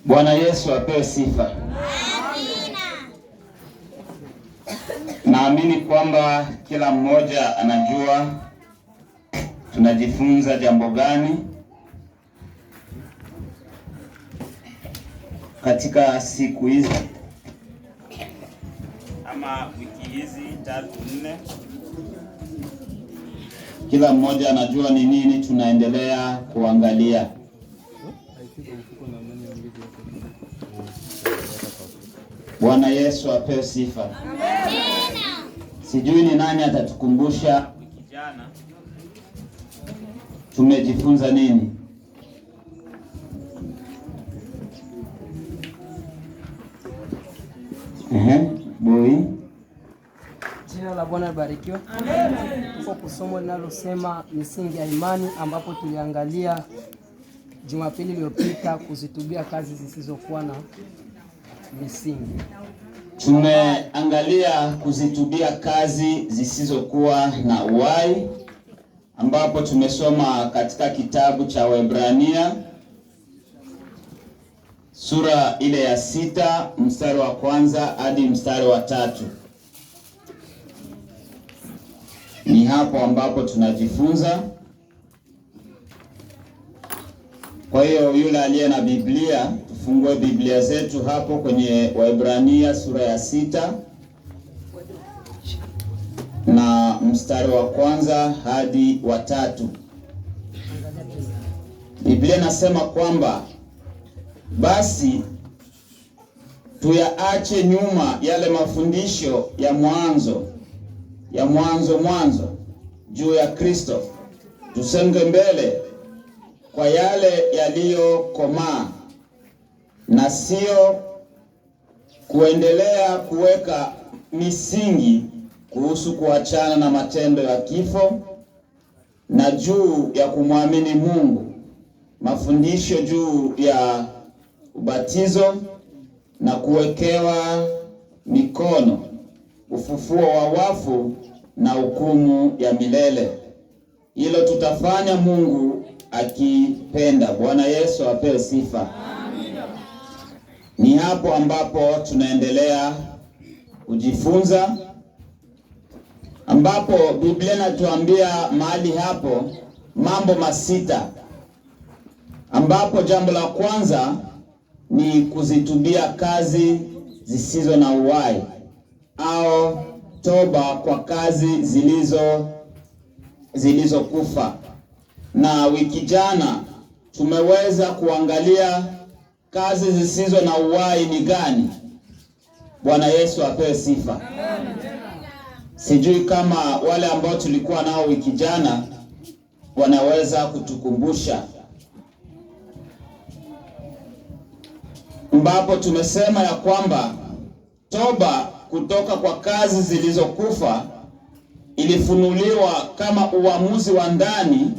Bwana Yesu apewe sifa. Amina. Naamini kwamba kila mmoja anajua tunajifunza jambo gani katika siku hizi ama wiki hizi 3-4. Kila mmoja anajua ni nini tunaendelea kuangalia. Bwana Yesu apewe sifa. Amina. Sijui ni nani atatukumbusha wiki jana tumejifunza nini? Boy. Jina la Bwana libarikiwe. Amen. Tuko kusoma linalosema misingi ya imani, ambapo tuliangalia Jumapili iliyopita kuzitubia kazi zisizokuwa na misingi. Tumeangalia kuzitubia kazi zisizokuwa na uhai, ambapo tumesoma katika kitabu cha Waebrania sura ile ya 6 mstari wa 1 hadi mstari wa 3. Ni hapo ambapo tunajifunza. Kwa hiyo yule aliye na Biblia, tufungue Biblia zetu hapo kwenye Waebrania sura ya 6 na mstari wa 1 hadi wa 3. Biblia nasema kwamba basi tuyaache nyuma yale mafundisho ya mwanzo juu ya Kristo, tusonge mbele kwa yale yaliyokomaa, na sio kuendelea kuweka misingi kuhusu kuachana na matendo ya kifo, na juu ya kumwamini Mungu, mafundisho juu ya ubatizo na kuwekewa mikono, ufufuo wa wafu na hukumu ya milele. Hilo tutafanya Mungu akipenda. Bwana Yesu apewe sifa. Amina. Ni hapo ambapo tunaendelea kujifunza, ambapo Biblia inatuambia mahali hapo mambo masita, ambapo jambo la kwanza ni kuzitubia kazi zisizo na uhai au toba kwa kazi zilizokufa. Na wiki jana tumeweza kuangalia kazi zisizo na uhai ni gani. Bwana Yesu apewe sifa. Amen. Sijui kama wale ambao tulikuwa nao wiki jana wanaweza kutukumbusha, ambapo tumesema ya kwamba toba kutoka kwa kazi zilizokufa ilifunuliwa kama uamuzi wa ndani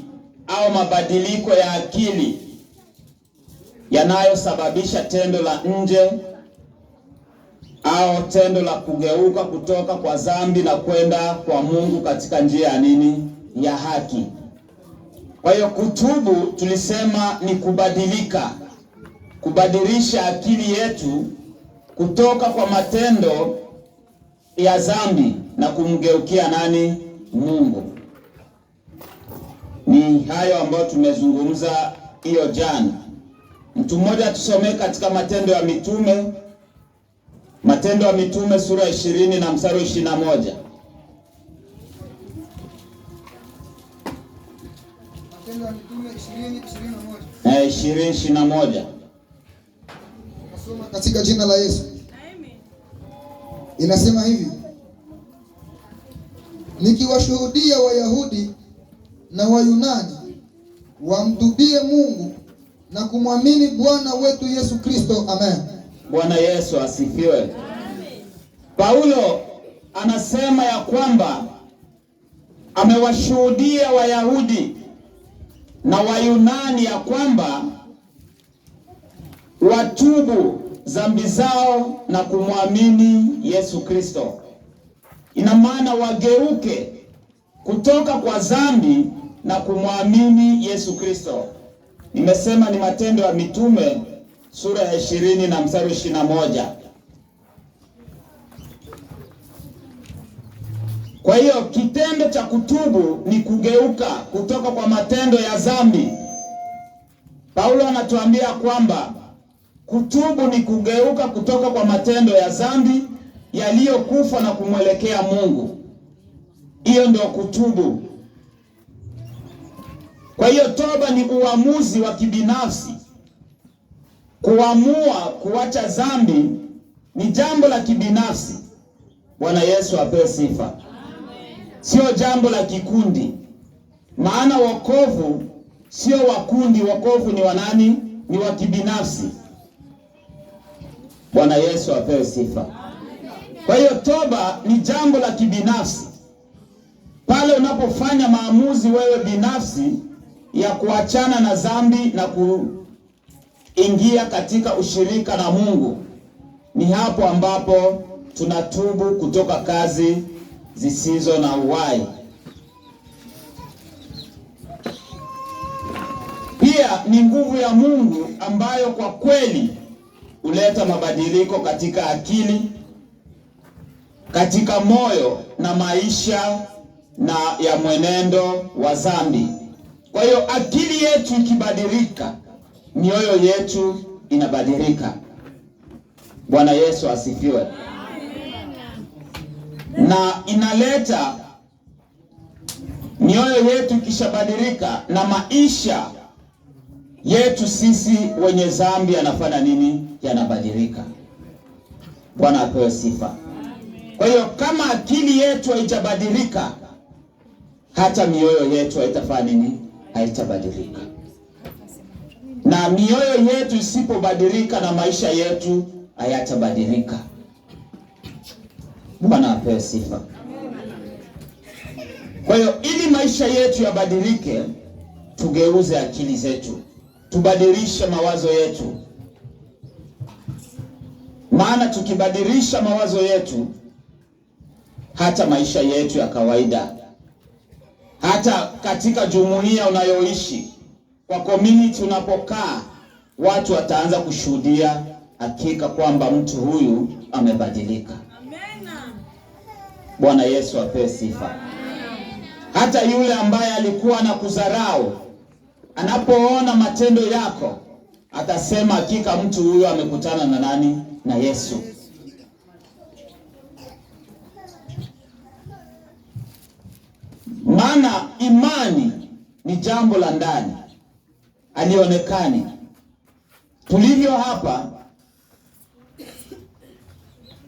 au mabadiliko ya akili yanayosababisha tendo la nje au tendo la kugeuka kutoka kwa dhambi na kwenda kwa Mungu katika njia ya nini? Ya haki. Kwa hiyo kutubu tulisema ni kubadilisha akili yetu kutoka kwa matendo ya dhambi na kumgeukia nani? Mungu. Ni hayo ambayo tumezungumza hiyo jana. Mtu mmoja tusomee katika Matendo ya Mitume sura 20 na mstari 21. Matendo ya Mitume 20:21. 20:21. Nasoma katika jina la Yesu. Amen. Inasema hivi: nikiwashuhudia Wayahudi na Wayunani wamtubie Mungu na kumwamini Bwana wetu Yesu Kristo. Amen. Bwana Yesu asifiwe. Amen. Paulo anasema ya kwamba amewashuhudia Wayahudi na Wayunani ya kwamba watubu dhambi zao na kumwamini Yesu Kristo. Ina maana wageuke kutoka kwa dhambi na kumwamini Yesu Kristo. Nimesema ni Matendo ya Mitume sura ya 20 na mstari 21. Kwa hiyo kitendo cha kutubu ni kugeuka kutoka kwa matendo ya dhambi. Paulo anatuambia kwamba kutubu ni kugeuka kutoka kwa matendo ya dhambi yaliyokufa na kumwelekea Mungu. Hiyo ndio kutubu. Kwa hiyo toba ni uamuzi wa kibinafsi. Kuamua kuacha dhambi ni jambo la kibinafsi. Bwana Yesu apewe sifa. Sio jambo la kikundi. Maana wokovu sio wa kundi, wokovu ni wa nani? Ni wa kibinafsi. Bwana Yesu apewe sifa. Kwa hiyo toba ni jambo la kibinafsi. Pale unapofanya maamuzi wewe binafsi ya kuachana na dhambi na kuingia katika ushirika na Mungu, ni hapo ambapo tunatubu kutoka kazi zisizo na uhai. Pia ni nguvu ya Mungu ambayo kwa kweli huleta mabadiliko katika akili, katika moyo na maisha na ya mwenendo wa dhambi. Kwa hiyo akili yetu ikibadilika, mioyo yetu inabadilika. Bwana Yesu asifiwe. Na inaleta mioyo yetu ikishabadilika, na maisha yetu sisi wenye dhambi yanafanya nini? Yanabadilika. Bwana apewe sifa. Kwa hiyo kama akili yetu haitabadilika, hata mioyo yetu haitafanya nini? Haitabadilika. Na mioyo yetu isipobadilika, na maisha yetu hayatabadilika. Bwana apewe sifa. Kwa hiyo ili maisha yetu yabadilike, tugeuze akili zetu, tubadilishe mawazo yetu. Maana tukibadilisha mawazo yetu, hata maisha yetu ya kawaida, hata katika jumuiya unayoishi, kwa community unapokaa, watu wataanza kushuhudia hakika kwamba mtu huyu amebadilika. Bwana Yesu apewe sifa. Hata yule ambaye alikuwa na kudharau, anapoona matendo yako, atasema hakika mtu huyu amekutana na nani? Na Yesu. Maana imani ni jambo la ndani, halionekani. Tulivyo hapa,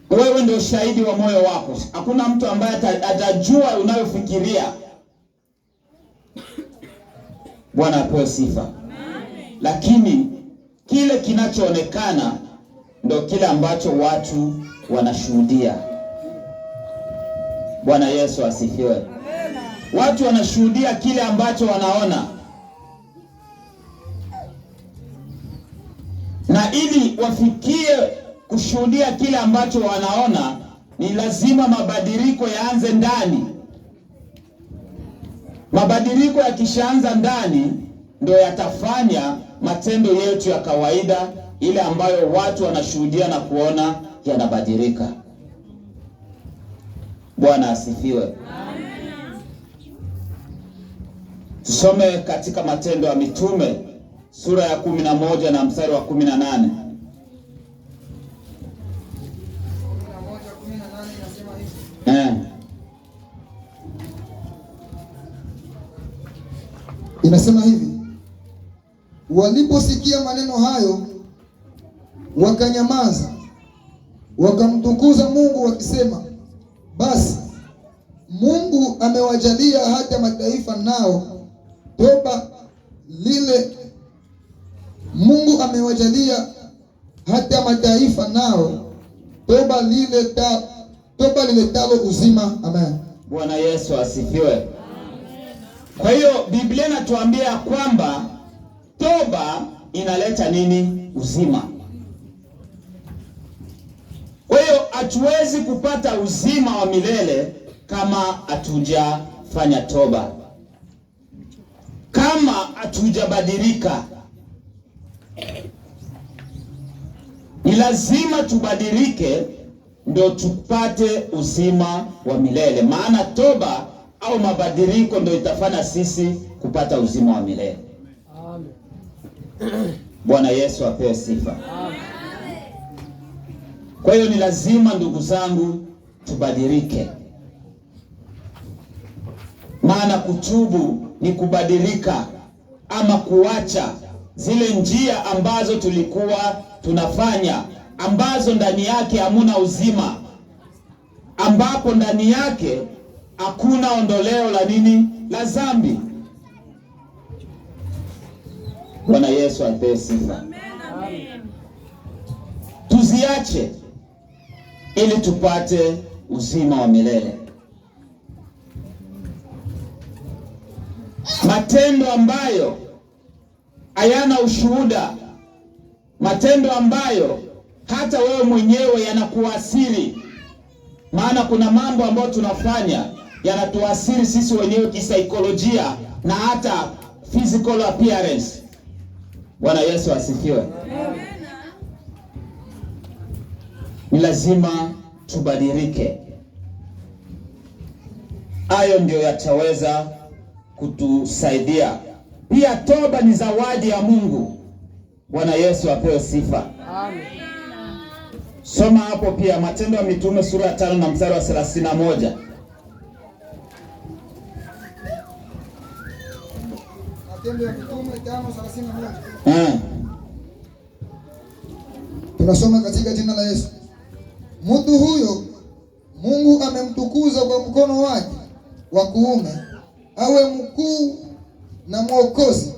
wewe ndio shahidi wa moyo wako. Hakuna mtu ambaye atajua unayofikiria. Bwana apewe sifa. Lakini kile kinachoonekana ndio kile ambacho watu wanashuhudia. Bwana Yesu asifiwe. Watu wanashuhudia kile ambacho wanaona. Na ili wafikie kushuhudia kile ambacho wanaona, ni lazima mabadiliko yaanze ndani. Mabadiliko yakishaanza ndani, ndio yatafanya matendo yetu ya kawaida, ile ambayo watu wanashuhudia na kuona, yanabadilika. Bwana asifiwe. Tusome katika Matendo ya Mitume sura ya 11 na mstari wa 18. Inasema hivi: waliposikia maneno hayo, wakanyamaza, wakamtukuza Mungu wakisema, basi Mungu amewajalia hata mataifa nao toba lile. Mungu amewajalia hata mataifa nao toba liletalo uzima. Amen. Bwana Yesu asifiwe. Kwa hiyo Biblia inatuambia kwamba toba inaleta nini? Uzima. Kwa hiyo hatuwezi kupata uzima wa milele kama hatujafanya toba, kama hatujabadilika. Ni lazima tubadilike ndio tupate uzima wa milele, maana toba au mabadiliko ndio itafanya sisi kupata uzima wa milele. Amen. Bwana Yesu apewe sifa. Amen. Kwa hiyo ni lazima ndugu zangu tubadilike, maana kutubu ni kubadilika ama kuacha zile njia ambazo tulikuwa tunafanya, ambazo ndani yake hamuna uzima, ambapo ndani yake hakuna ondoleo la nini? La dhambi. Bwana Yesu apewe sifa. Tuziache ili tupate uzima wa milele. Matendo ambayo hayana ushuhuda, matendo ambayo hata wewe mwenyewe yanakuasiri, maana kuna mambo ambayo tunafanya yanatuasiri sisi wenyewe kisaikolojia na hata physical appearance. Bwana Yesu asifiwe. Ni lazima tubadilike. Hayo ndio yataweza kutusaidia. Pia toba ni zawadi ya Mungu. Bwana Yesu apewe sifa. Amen. Soma hapo pia Matendo ya Mitume sura ya 5 na mstari wa 31. Matendo ya Mitume 5:31. Tunasoma katika jina la Yesu. Mtu huyo Mungu amemtukuza kwa mkono wake wa kuume, awe mkuu na mwokozi,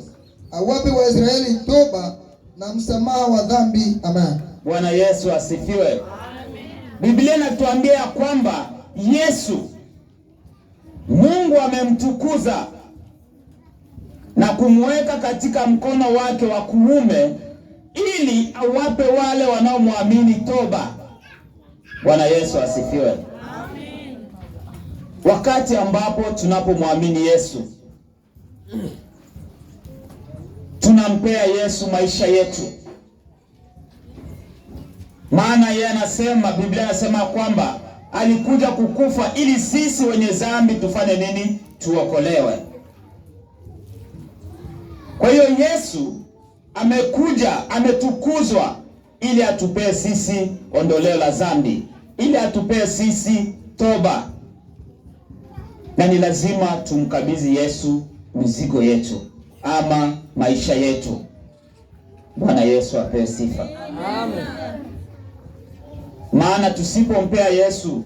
awape Waisraeli toba na msamaha wa dhambi. Amen. Bwana Yesu asifiwe. Amen. Biblia inatuambia ya kwamba Yesu Mungu amemtukuza na kumweka katika mkono wake wa kuume ili awape wale wanaomwamini toba. Bwana Yesu asifiwe. Amen. Wakati ambapo tunapomwamini Yesu, tunampea Yesu maisha yetu, maana yeye anasema, Biblia inasema kwamba alikuja kukufa ili sisi wenye dhambi tufanye nini? Tuokolewe. Kwa hiyo Yesu amekuja, ametukuzwa ili atupee sisi ondoleo la dhambi, ili atupee sisi toba. Na ni lazima tumkabidhi Yesu mizigo yetu ama maisha yetu. Bwana Yesu apewe sifa. Amen. Maana tusipompea Yesu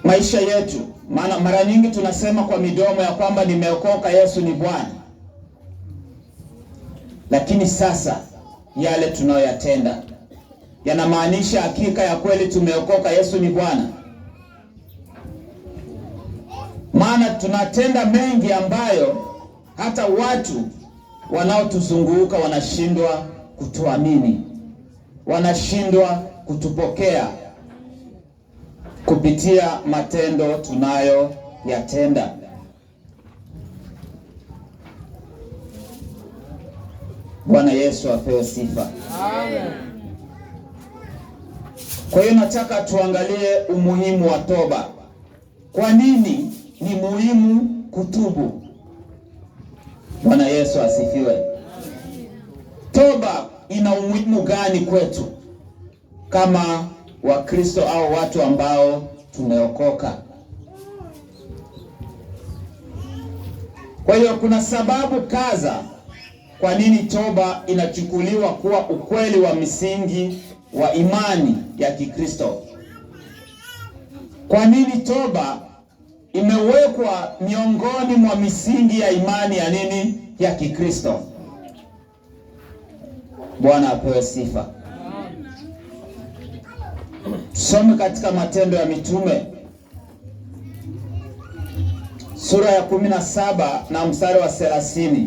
maisha yetu, maana mara nyingi tunasema kwa midomo ya kwamba nimeokoka, Yesu ni Bwana, lakini sasa yale tunayoyatenda yanamaanisha hakika ya kweli tumeokoka, Yesu ni Bwana? Maana tunatenda mengi ambayo hata watu wanaotuzunguka wanashindwa kutuamini, wanashindwa kutupokea kupitia matendo tunayoyatenda. Bwana Yesu apewe sifa. Amen. Kwa hiyo nataka tuangalie umuhimu wa toba. Kwa nini ni muhimu kutubu? Bwana Yesu asifiwe. Toba ina umuhimu gani kwetu kama Wakristo au watu ambao tumeokoka? Kwa hiyo kuna sababu kadha kwa nini toba inachukuliwa kuwa ukweli wa misingi wa imani ya Kikristo. Kwa nini toba imewekwa miongoni mwa misingi ya imani ya nini? Ya Kikristo. Bwana apewe sifa. Tusome katika Matendo ya Mitume sura ya 17 na mstari wa 30.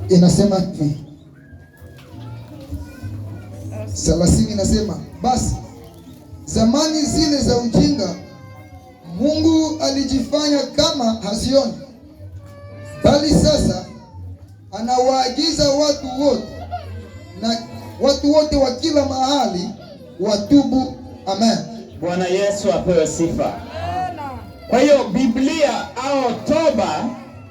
Inasema hivi, 30 inasema, basi zamani zile za ujinga Mungu alijifanya kama hazioni, bali sasa anawaagiza watu wote wa kila mahali watubu. Amen. Bwana Yesu apewe sifa. Kwa hiyo Biblia au toba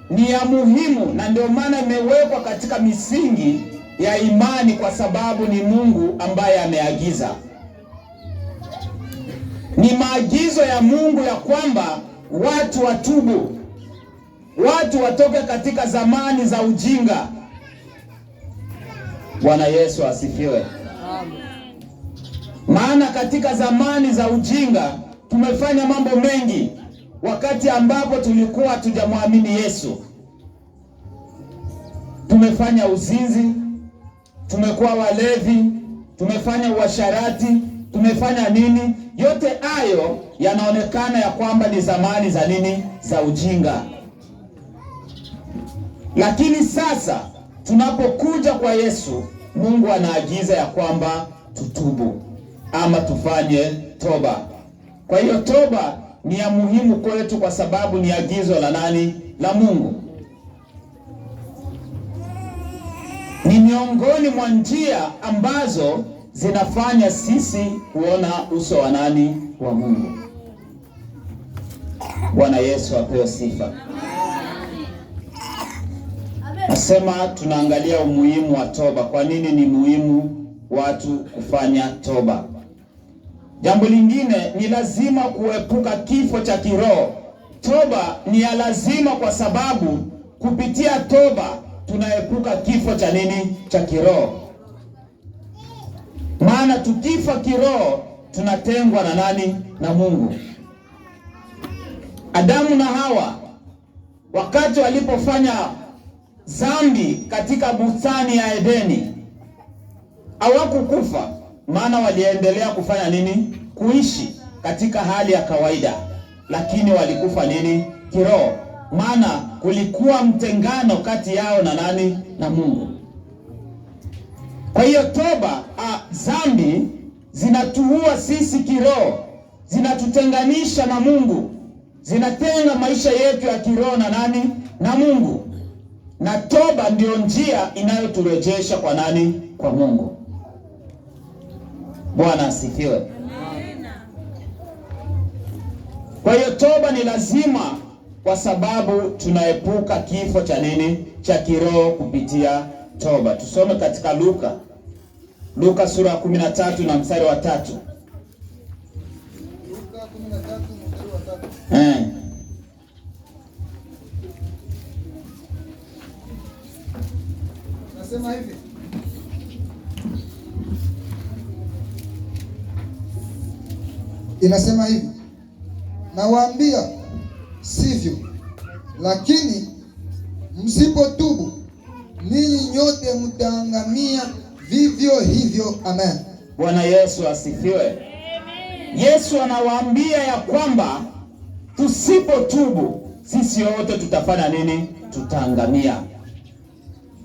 ni ya muhimu, na ndio maana imewekwa katika misingi ya imani, kwa sababu ni Mungu ambaye ameagiza. Ni maagizo ya Mungu ya kwamba watu watubu, watu watoke katika zamani za ujinga. Bwana Yesu asifiwe. Maana katika zamani za ujinga tumefanya mambo mengi, wakati ambapo tulikuwa hatujamwamini Yesu. Tumefanya uzinzi, tumekuwa walevi, tumefanya uasharati, tumefanya nini? Yote hayo yanaonekana ya kwamba ni zamani za nini? Za ujinga. Lakini sasa tunapokuja kwa Yesu, Mungu anaagiza ya kwamba tutubu ama tufanye toba. Kwa hiyo toba ni ya muhimu kwetu, kwa sababu ni agizo la nani? La Mungu. Ni miongoni mwa njia ambazo zinafanya sisi kuona uso wa nani? Wa Mungu. Bwana Yesu apewe sifa. Nasema tunaangalia umuhimu wa toba. Kwa nini ni muhimu watu kufanya toba? Jambo lingine, ni lazima kuepuka kifo cha kiroho. Toba ni ya lazima kwa sababu kupitia toba tunaepuka kifo cha nini? Cha kiroho. Maana tukifa kiroho tunatengwa na nani? Na Mungu. Adamu na Hawa wakati walipofanya dhambi katika bustani ya Edeni, hawakukufa, maana waliendelea kufanya nini? Kuishi katika hali ya kawaida, lakini walikufa nini? Kiroho. Maana kulikuwa mtengano kati yao na nani? Na Mungu. Kwa hiyo toba, dhambi zinatuua sisi kiroho, zinatutenganisha na Mungu, zinatenga maisha yetu ya kiroho na nani? Na Mungu. Na toba ndio njia inayoturejesha kwa nani? Kwa Mungu. Bwana asifiwe. Kwa hiyo toba ni lazima, kwa sababu tunaepuka kifo cha nini? Cha kiroho kupitia toba. Tusome katika Luka sura ya 13 na mstari wa 3. Luka 13 mstari wa 3. Nasema hivi: inasema hivi, nawaambia sivyo, lakini msipotubu ninyi nyote mtaangamia vivyo hivyo. Amen. Bwana Yesu asifiwe. Yesu anawaambia ya kwamba tusipotubu sisi wote tutafanya nini? Tutaangamia.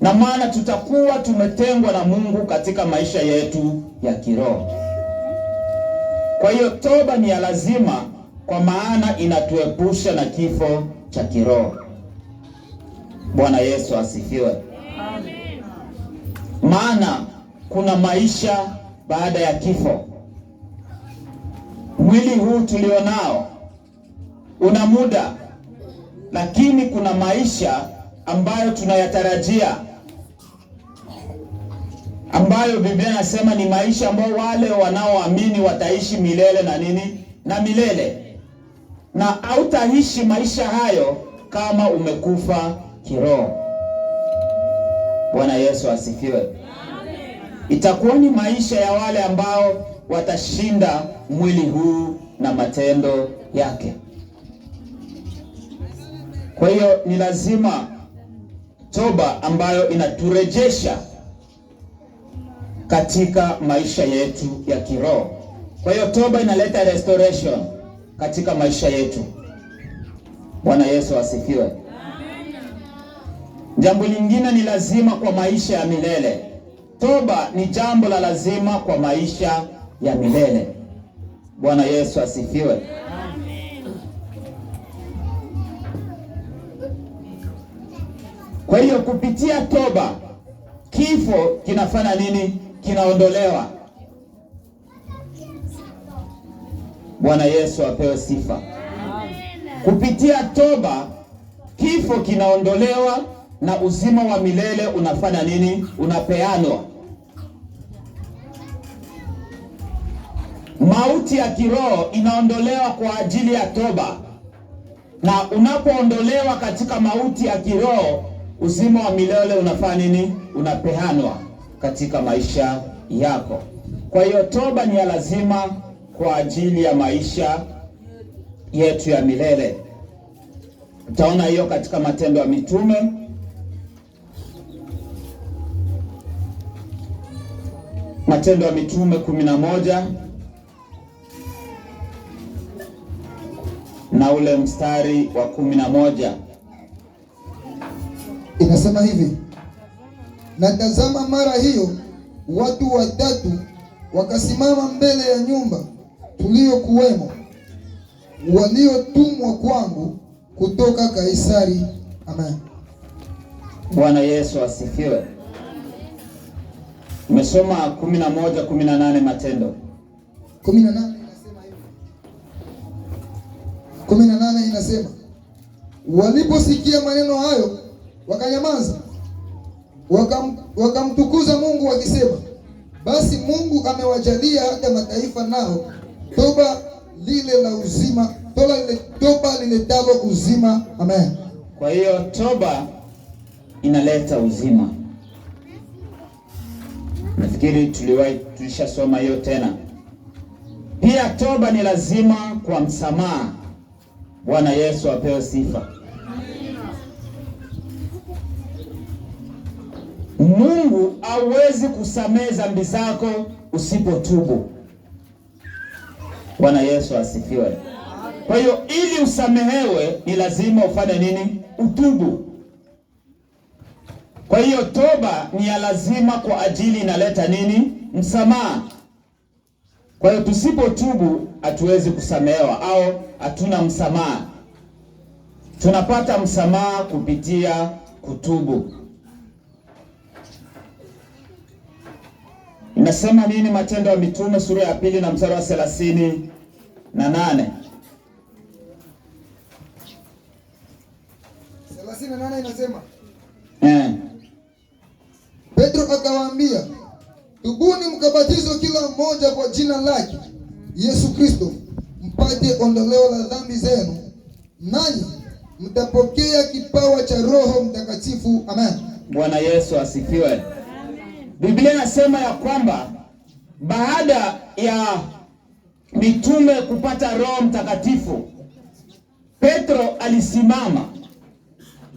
Na maana tutakuwa tumetengwa na Mungu katika maisha yetu ya kiroho. Kwa hiyo toba ni ya lazima, kwa maana inatuepusha na kifo cha kiroho. Bwana Yesu asifiwe. Maana kuna maisha baada ya kifo. Mwili huu tulionao una muda, lakini kuna maisha ambayo tunayatarajia, ambayo Biblia inasema ni maisha ambayo wale wanaoamini wataishi milele na nini? Na milele. Na hautaishi maisha hayo kama umekufa kiroho. Bwana Yesu asifiwe. Itakuwa ni maisha ya wale ambao watashinda mwili huu na matendo yake. Kwa hiyo ni lazima toba ambayo inaturejesha katika maisha yetu ya kiroho. Kwa hiyo toba inaleta restoration katika maisha yetu. Bwana Yesu asifiwe. Jambo lingine ni lazima kwa maisha ya milele. Toba ni jambo la lazima kwa maisha ya milele. Bwana Yesu asifiwe. Kwa hiyo kupitia toba kifo kinafanya nini? Kinaondolewa. Bwana Yesu apewe sifa. Kupitia toba kifo kinaondolewa na uzima wa milele unafanya nini? Unapeanwa. Mauti ya kiroho inaondolewa kwa ajili ya toba, na unapoondolewa katika mauti ya kiroho, uzima wa milele unafanya nini? Unapeanwa katika maisha yako. Kwa hiyo toba ni ya lazima kwa ajili ya maisha yetu ya milele. Utaona hiyo katika Matendo ya Mitume Matendo ya Mitume 11 na ule mstari wa 11. Inasema hivi: na tazama, mara hiyo watu watatu wakasimama mbele ya nyumba tuliyokuwemo, waliotumwa kwangu kutoka Kaisari. Amen. Bwana Yesu asifiwe. Umesoma 11:18 Matendo 18 inasema hivi. 18 inasema, waliposikia maneno hayo wakanyamaza, wakamtukuza Mungu wakisema, basi Mungu amewajalia hata mataifa nao toba lile la uzima, toba liletalo uzima. Amen. Kwa hiyo toba inaleta uzima. Nafikiri tulishasoma hiyo tena. Pia toba ni lazima kwa msamaha. Bwana Yesu apewe sifa. Mungu hawezi kusamehe dhambi zako usipotubu. Bwana Yesu asifiwe. Kwa hiyo ili usamehewe ni lazima ufanye nini? Utubu. Kwa hiyo toba ni ya lazima kwa ajili inaleta nini? Msamaha. Kwa hiyo tusipotubu hatuwezi kusamehewa au hatuna msamaha. Tunapata msamaha kupitia kutubu. Inasema nini Matendo ya Mitume sura ya 2 na mstari wa 38? 38 inasema, Petro akawaambia, tubuni mkabatizwe kila mmoja kwa jina lake Yesu Kristo, mpate ondoleo la dhambi zenu, nanyi mtapokea kipawa cha Roho Mtakatifu. Amen. Bwana Yesu asifiwe. Biblia inasema ya kwamba baada ya mitume kupata Roho Mtakatifu, Petro alisimama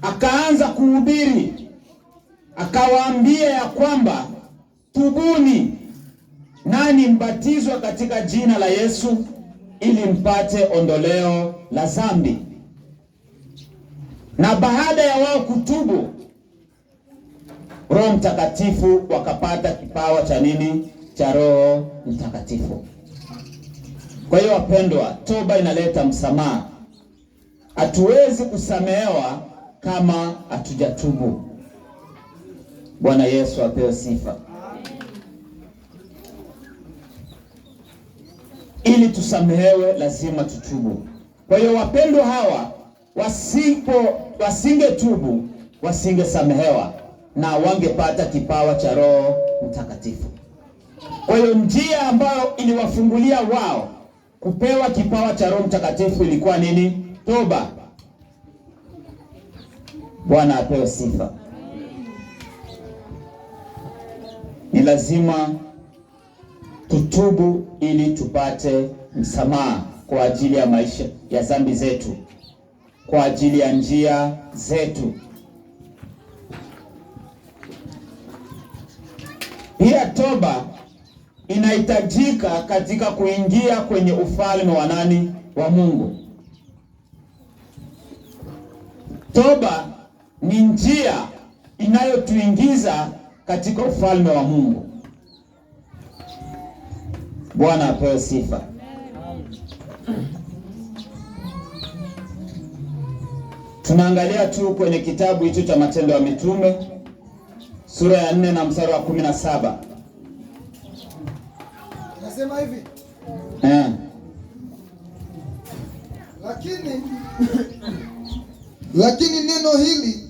akaanza kuhubiri, akawaambia ya kwamba tubuni nani mbatizwe katika jina la Yesu ili mpate ondoleo la dhambi. Na baada ya wao kutubu, Roho Mtakatifu wakapata kipawa cha nini? Cha Roho Mtakatifu. Kwa hiyo wapendwa, toba inaleta msamaha. Hatuwezi kusamehewa kama hatujatubu. Bwana Yesu apewe sifa. Ili tusamehewe lazima tutubu. Kwa hiyo wapendwa, hawa wasingetubu wasingesamehewa na wangepata kipawa cha Roho Mtakatifu. Kwa hiyo njia ambayo iliwafungulia wao kupewa kipawa cha Roho Mtakatifu ilikuwa nini? Toba. Bwana apewe sifa. Ni lazima tutubu ili tupate msamaha kwa ajili ya maisha ya dhambi zetu, kwa ajili ya njia zetu. Pia toba inahitajika katika kuingia kwenye ufalme wa nani? Wa Mungu. Toba ni njia inayotuingiza katika ufalme wa Mungu. Bwana apewe sifa. Tunaangalia tu kwenye kitabu hicho cha Matendo ya Mitume sura ya 4 na mstari wa 17. Nasema hivi. Lakini neno hili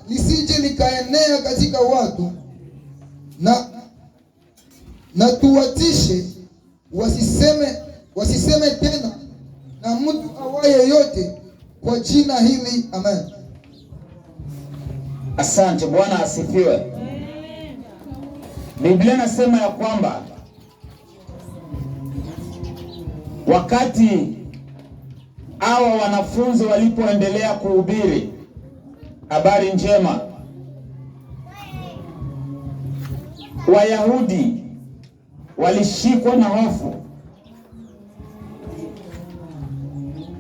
lisije likaenea katika watu, na tuwatishe wasiseme tena na mtu awaye yote kwa jina hili. Amen. Asante. Bwana asifiwe. Biblia inasema ya kwamba wakati hawa wanafunzi walipoendelea kuhubiri habari njema, Wayahudi walishikwa na hofu,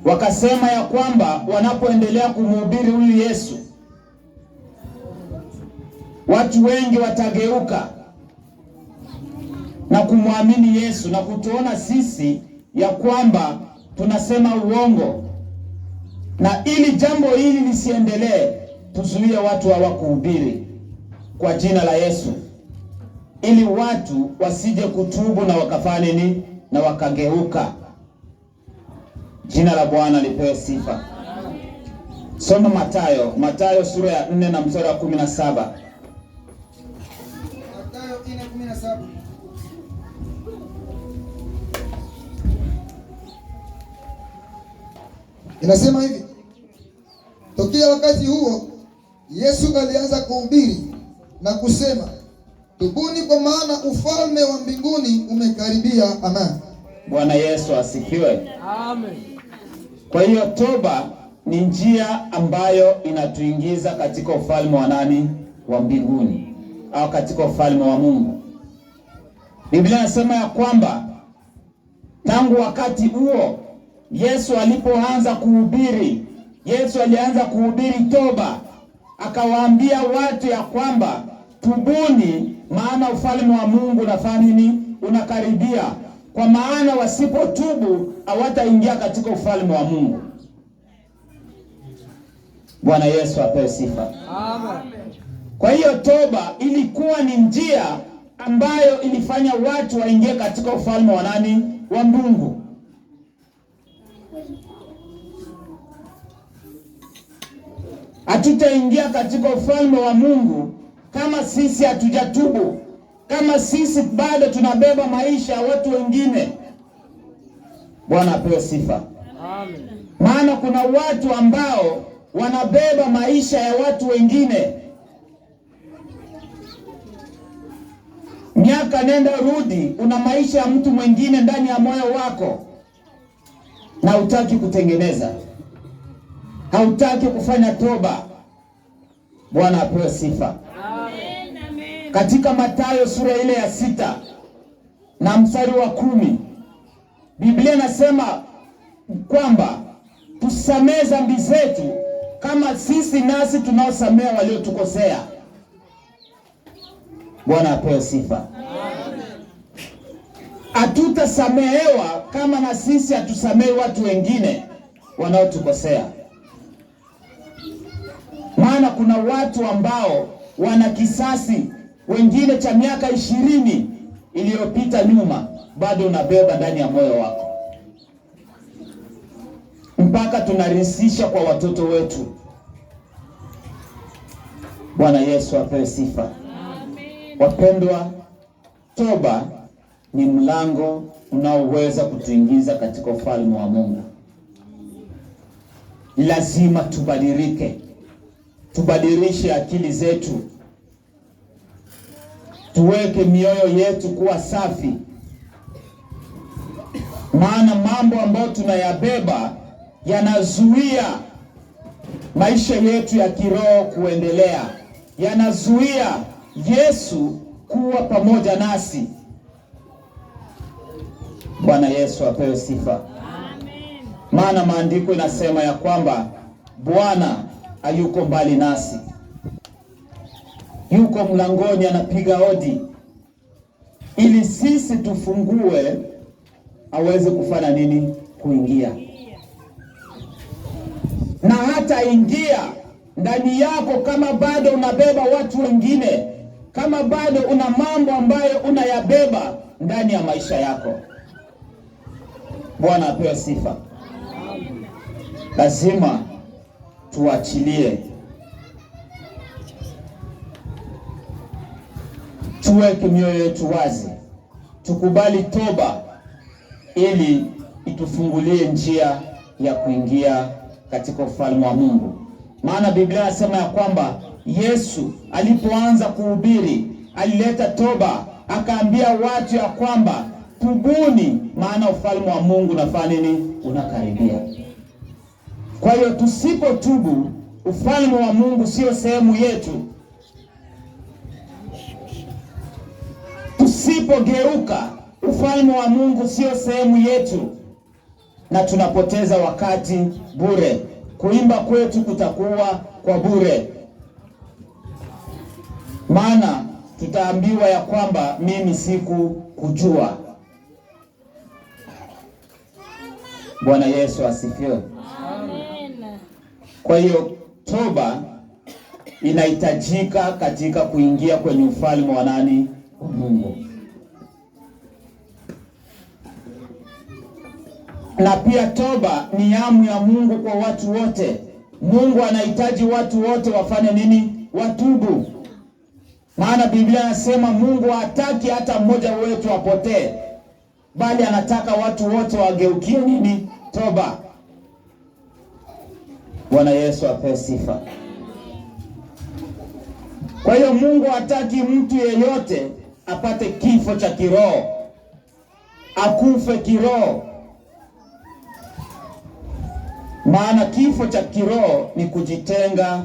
wakasema ya kwamba wanapoendelea kumhubiri huyu Yesu, watu wengi watageuka na kumwamini Yesu na kutuona sisi ya kwamba tunasema uongo. Na ili jambo hili lisiendelee, tuzuie watu hawa kuhubiri kwa jina la Yesu, ili watu wasije kutubu na wakafanya nini? Na wakageuka. Jina la Bwana lipewe sifa. Soma Mathayo sura ya 4 na mstari wa 17. Mathayo 4:17. Inasema hivi: tokea wakati huo Yesu alianza kuhubiri na kusema, tubuni kwa maana ufalme wa mbinguni umekaribia. Amen. Bwana Yesu asifiwe. Amen. Kwa hiyo toba ni njia ambayo inatuingiza katika ufalme wa nani? Wa mbinguni, au katika ufalme wa Mungu. Biblia inasema ya kwamba tangu wakati huo Yesu alipoanza kuhubiri, Yesu alianza kuhubiri toba, akawaambia watu ya kwamba tubuni, maana ufalme wa Mungu unafanya nini? Unakaribia. Kwa maana wasipotubu hawataingia katika ufalme wa Mungu. Bwana Yesu apewe sifa. Amen. Kwa hiyo toba ilikuwa ni njia ambayo ilifanya watu waingie katika ufalme wa nani? Wa Mungu. Hatutaingia katika ufalme wa Mungu kama sisi hatujatubu, kama sisi bado tunabeba maisha ya watu wengine. Bwana apewe sifa. Amen. Maana kuna watu ambao wanabeba maisha ya watu wengine. Miaka nenda rudi, una maisha ya mtu mwingine ndani ya moyo wako, na hutaki kutengeneza, hautaki kufanya toba. Bwana apewe sifa. Amen. Katika Mathayo sura ile ya 6 na mstari wa 10, Biblia inasema kwamba tusamee dhambi zetu kama sisi nasi tunaosamea waliotukosea. Bwana apewe sifa. Hatutasamehewa kama na sisi hatusamei watu wengine wanaotukosea. Maana kuna watu ambao wana kisasi, wengine cha miaka 20 iliyopita nyuma, bado unabeba ndani ya moyo wako, mpaka tunarisisha kwa watoto wetu. Bwana Yesu apewe sifa. Amen. Wapendwa, toba ni mlango unaoweza kutuingiza katika ufalme wa Mungu. Lazima tubadilike, tubadilishe akili zetu, tuweke mioyo yetu kuwa safi. Maana mambo ambayo tunayabeba yanazuia maisha yetu ya kiroho kuendelea, yanazuia Yesu kuwa pamoja nasi. Bwana Yesu apewe sifa. Amen. Maana maandiko inasema ya kwamba Bwana hayuko mbali nasi, yuko mlangoni anapiga hodi, ili sisi tufungue aweze kufanya nini? Kuingia. na hata ingia ndani yako kama bado unabeba watu wengine, kama bado una mambo ambayo unayabeba ndani ya maisha yako. Bwana apewe sifa. Lazima tuachilie, tuweke mioyo yetu wazi, tukubali toba ili itufungulie njia ya kuingia katika ufalme wa Mungu. Maana Biblia inasema ya kwamba Yesu alipoanza kuhubiri alileta toba, akaambia watu ya kwamba tubuni, maana ufalme wa Mungu unafanya nini? Unakaribia. Kwa hiyo tusipotubu, ufalme wa Mungu sio sehemu yetu. Tusipogeuka, ufalme wa Mungu sio sehemu yetu, na tunapoteza wakati bure. Kuimba kwetu kutakuwa kwa bure, maana tutaambiwa ya kwamba mimi sikukujua. Bwana Yesu asifiwe. Amen. Kwa hiyo toba inahitajika katika kuingia kwenye ufalme wa nani? Wa Mungu. Na pia toba ni amu ya Mungu kwa watu wote. Mungu anahitaji watu wote wafanye nini? Watubu. Maana Biblia inasema Mungu hataki hata mmoja wetu apotee, bali anataka watu wote wageukie nini? Toba. Bwana Yesu apewe sifa. Kwa hiyo Mungu hataki mtu yeyote apate kifo cha kiroho, akufe kiroho. Maana kifo cha kiroho ni kujitenga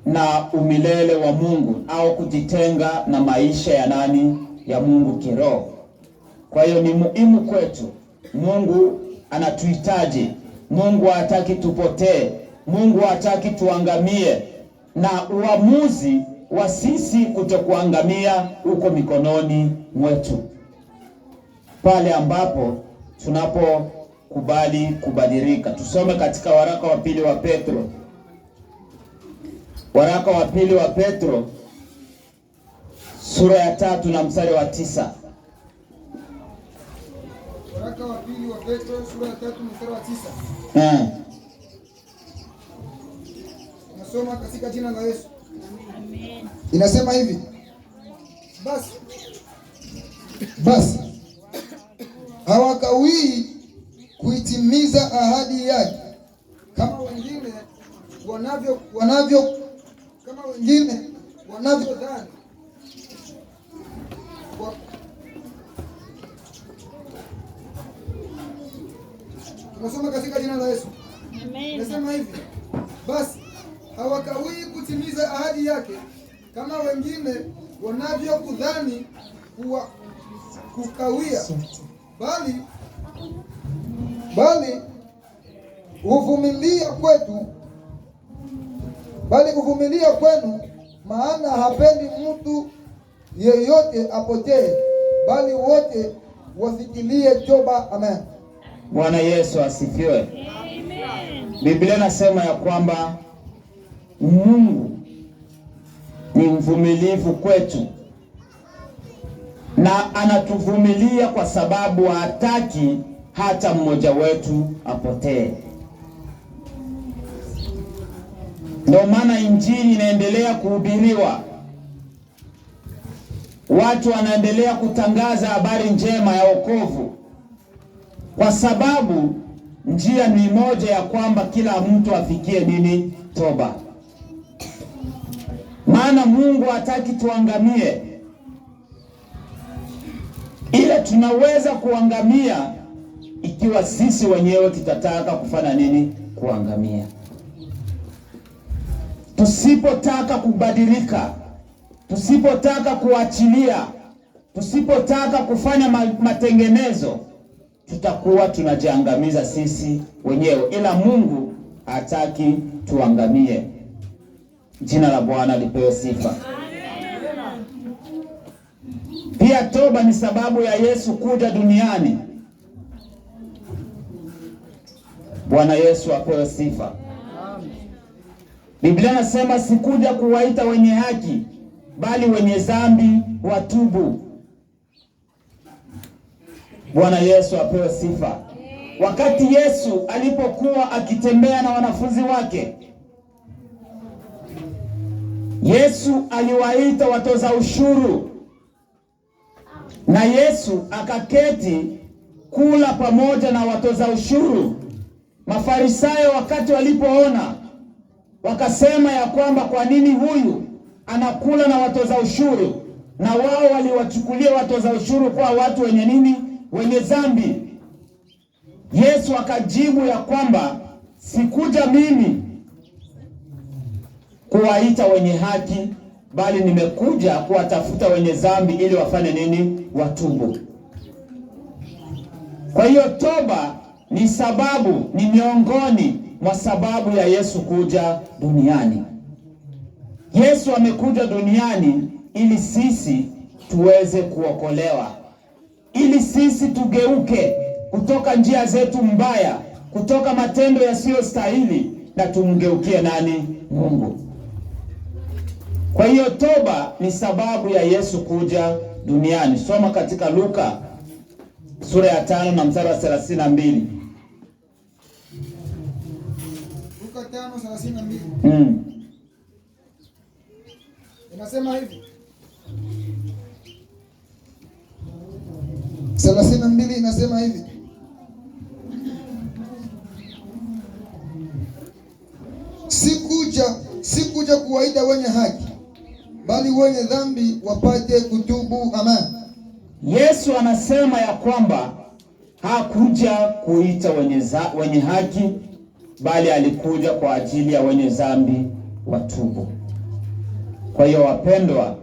na umilele wa Mungu, au kujitenga na maisha ya nani? Ya Mungu kiroho. Kwa hiyo ni muhimu kwetu. Mungu anatuhitaji. Mungu hataki tupotee. Mungu hataki tuangamie, na uamuzi wa sisi kutokuangamia uko mikononi mwetu, pale ambapo tunapokubali kubadilika. Tusome katika waraka wa pili wa Petro. Waraka wa pili wa Petro sura ya 3 na mstari wa 9. Waraka wa pili wa Petro sura ya 3 mstari wa 9. Nasoma katika jina la Yesu. Amen. Inasema hivi: Basi hawakawii kuitimiza ahadi yake, kama wengine wanavyodhani. Tunasoma katika jina la Yesu. Amen. Nasema hivi: basi hawakawii kutimiza ahadi yake, kama wengine wanavyokudhani kukawia, bali huvumilia kwenu, maana hapendi mtu yeyote apotee, bali wote wafikirie toba. Amen. Bwana Yesu asifiwe. Amen. Biblia inasema ya kwamba Mungu ni mvumilivu kwetu, na anatuvumilia kwa sababu hataki hata mmoja wetu apotee. Ndio maana injili inaendelea kuhubiriwa. Watu wanaendelea kutangaza habari njema ya wokovu, kwa sababu njia ni moja ya kwamba kila mtu afikie nini? Toba. Maana Mungu hataki tuangamie, ila tunaweza kuangamia ikiwa sisi wenyewe tutataka kufanya nini? Kuangamia. Tusipotaka kubadilika, tusipotaka kuachilia, tusipotaka kufanya matengenezo, tutakuwa tunajiangamiza sisi wenyewe, ila Mungu hataki tuangamie. Jina la Bwana lipewe sifa. Pia toba ni sababu ya Yesu kuja duniani. Bwana Yesu apewe sifa. Biblia nasema sikuja kuwaita wenye haki, bali wenye dhambi watubu. Bwana Yesu apewe sifa. Wakati Yesu alipokuwa akitembea na wanafunzi wake, Yesu aliwaita watoza ushuru, na Yesu akaketi kula pamoja na watoza ushuru. Mafarisayo wakati walipoona, wakasema ya kwamba kwa nini huyu anakula na watoza ushuru? Na wao waliwachukulia watoza ushuru kwa watu wenye nini? Wenye dhambi. Yesu akajibu ya kwamba sikuja mimi kuwaita wenye haki, bali nimekuja kuwatafuta wenye dhambi ili wafanye nini? Watubu. Kwa hiyo toba ni sababu, ni miongoni mwa sababu ya Yesu kuja duniani. Yesu amekuja duniani ili sisi tuweze kuokolewa, ili sisi tugeuke kutoka njia zetu mbaya, kutoka matendo yasiyostahili, na tumgeukie nani? Mungu. Kwa hiyo toba ni sababu ya Yesu kuja duniani. Soma katika Luka sura ya 5 na mstari wa 32. Luka 5:32. Inasema hivi. 32 inasema hivi. Sikuja kuwaita wenye haki, bali wenye dhambi wapate kutubu. Amen. Yesu anasema ya kwamba hakuja kuita wenye haki, bali alikuja kwa ajili ya wenye dhambi watubu. Kwa hiyo wapendwa,